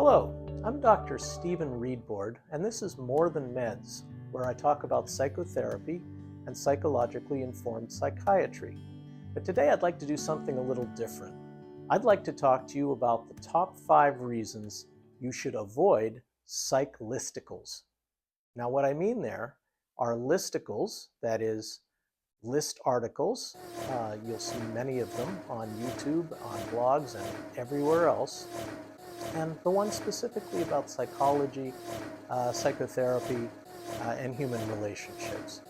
Hello, I'm Dr. Stephen Reedboard, and this is More Than Meds, where I talk about psychotherapy and psychologically informed psychiatry. But today I'd like to do something a little different. I'd like to talk to you about the top 5 reasons you should avoid psych listicles. Now, what I mean there are listicles, that is, list articles. You'll see many of them on YouTube, on blogs, and everywhere else. And the one specifically about psychology, psychotherapy, and human relationships.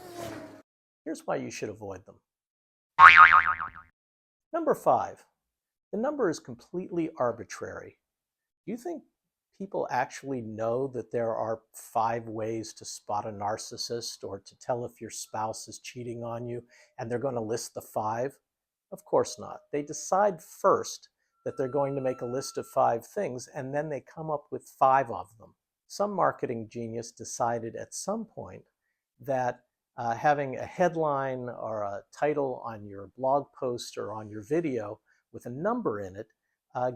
Here's why you should avoid them. Number 5, the number is completely arbitrary. Do you think people actually know that there are 5 ways to spot a narcissist or to tell if your spouse is cheating on you, and they're going to list the 5? Of course not. They decide first that they're going to make a list of 5 things, and then they come up with 5 of them. Some marketing genius decided at some point that having a headline or a title on your blog post or on your video with a number in it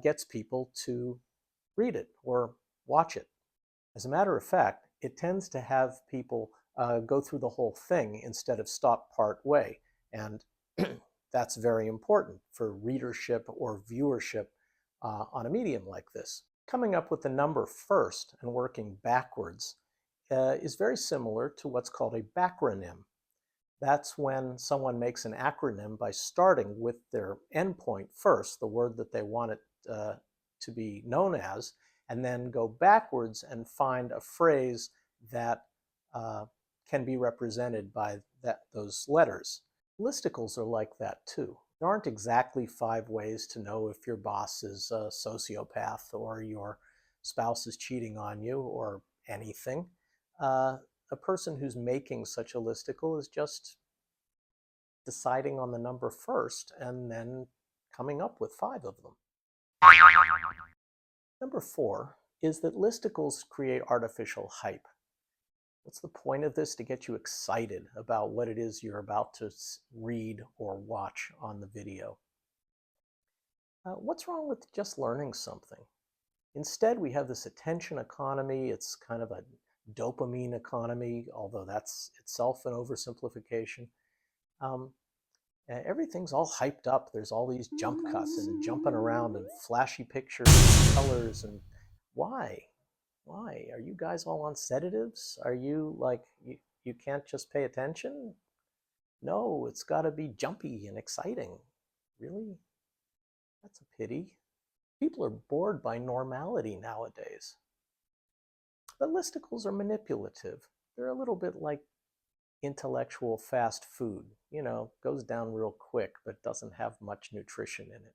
gets people to read it or watch it. As a matter of fact, it tends to have people go through the whole thing instead of stop part way. And that's very important for readership or viewership on a medium like this. Coming up with the number first and working backwards is very similar to what's called a backronym. That's when someone makes an acronym by starting with their endpoint first, the word that they want it to be known as, and then go backwards and find a phrase that can be represented by those letters. Listicles are like that too. There aren't exactly 5 ways to know if your boss is a sociopath or your spouse is cheating on you or anything. A person who's making such a listicle is just deciding on the number first and then coming up with 5 of them. Number 4 is that listicles create artificial hype. What's the point of this? To get you excited about what it is you're about to read or watch on the video. What's wrong with just learning something? Instead, we have this attention economy. It's kind of a dopamine economy, although that's itself an oversimplification. Everything's all hyped up. There's all these jump cuts and jumping around and flashy pictures and colors. And why? Why? Are you guys all on sedatives? Are you like, you can't just pay attention? No, it's got to be jumpy and exciting. Really? That's a pity. People are bored by normality nowadays. But listicles are manipulative. They're a little bit like intellectual fast food. You know, goes down real quick, but doesn't have much nutrition in it.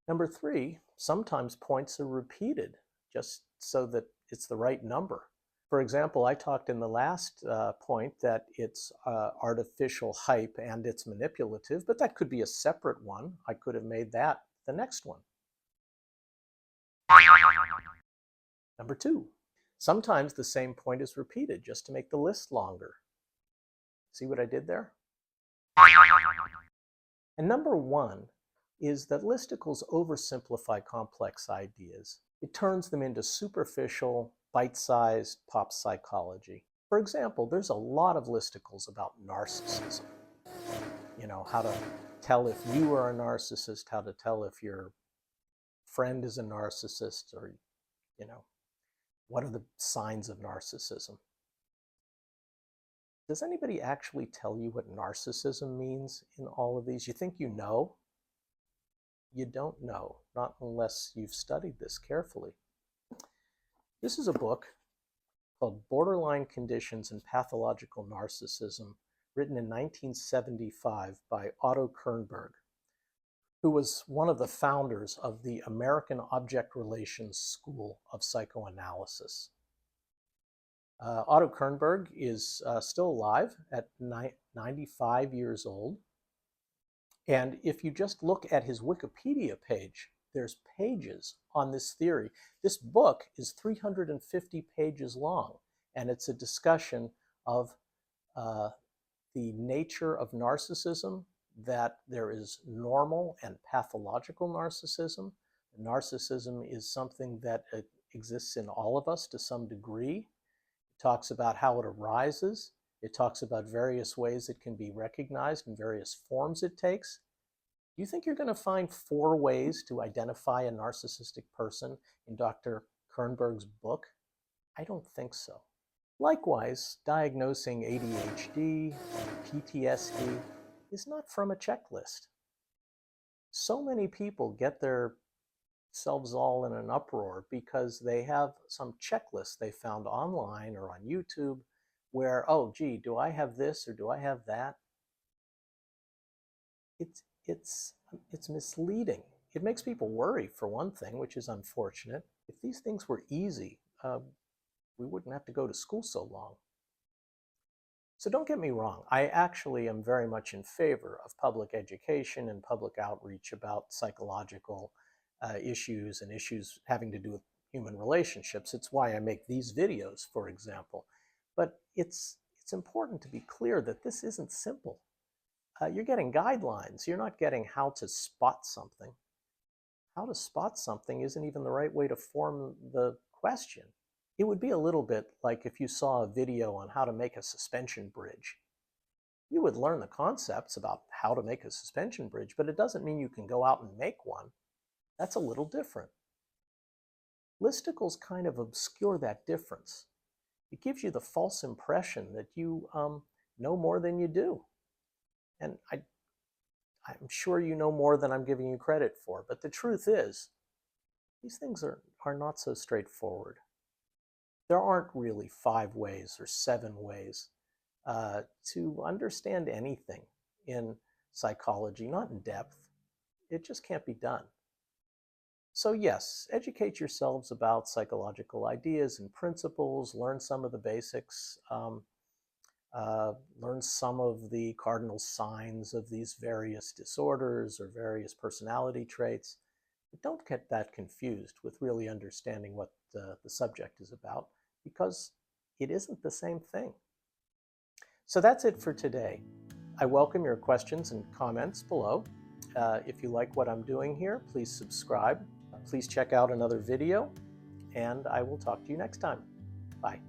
Number 3, sometimes points are repeated just so that it's the right number. For example, I talked in the last point that it's artificial hype and it's manipulative, but that could be a separate one. I could have made that the next one. Number 2, sometimes the same point is repeated just to make the list longer. See what I did there? And number 1 is that listicles oversimplify complex ideas. It turns them into superficial, bite-sized pop psychology. For example, there's a lot of listicles about narcissism. You know, how to tell if you are a narcissist, how to tell if your friend is a narcissist, or, you know, what are the signs of narcissism? Does anybody actually tell you what narcissism means in all of these? You think you know? You don't know, not unless you've studied this carefully. This is a book called Borderline Conditions and Pathological Narcissism, written in 1975 by Otto Kernberg, who was one of the founders of the American Object Relations School of Psychoanalysis. Otto Kernberg is still alive at 95 years old. And if you just look at his Wikipedia page, there's pages on this theory. This book is 350 pages long, and it's a discussion of the nature of narcissism, that there is normal and pathological narcissism, Narcissism is something that exists in all of us to some degree. It talks about how it arises. It talks about various ways it can be recognized and various forms it takes. Do you think you're going to find 4 ways to identify a narcissistic person in Dr. Kernberg's book? I don't think so. Likewise, diagnosing ADHD and PTSD is not from a checklist. So many people get themselves all in an uproar because they have some checklist they found online or on YouTube where, oh, gee, do I have this or do I have that? It's misleading. It makes people worry, for one thing, which is unfortunate. If these things were easy, we wouldn't have to go to school so long. So don't get me wrong, I actually am very much in favor of public education and public outreach about psychological issues and issues having to do with human relationships. It's why I make these videos, for example. But it's important to be clear that this isn't simple. You're getting guidelines. You're not getting how to spot something. How to spot something isn't even the right way to form the question. It would be a little bit like if you saw a video on how to make a suspension bridge. You would learn the concepts about how to make a suspension bridge, but it doesn't mean you can go out and make one. That's a little different. Listicles kind of obscure that difference. It gives you the false impression that you know more than you do. And I'm sure you know more than I'm giving you credit for, but the truth is, these things are not so straightforward. There aren't really 5 ways or 7 ways to understand anything in psychology, not in depth. It just can't be done. So yes, educate yourselves about psychological ideas and principles, learn some of the basics, learn some of the cardinal signs of these various disorders or various personality traits. But don't get that confused with really understanding what the subject is about, because it isn't the same thing. So that's it for today. I welcome your questions and comments below. If you like what I'm doing here, please subscribe. Please check out another video, and I will talk to you next time. Bye.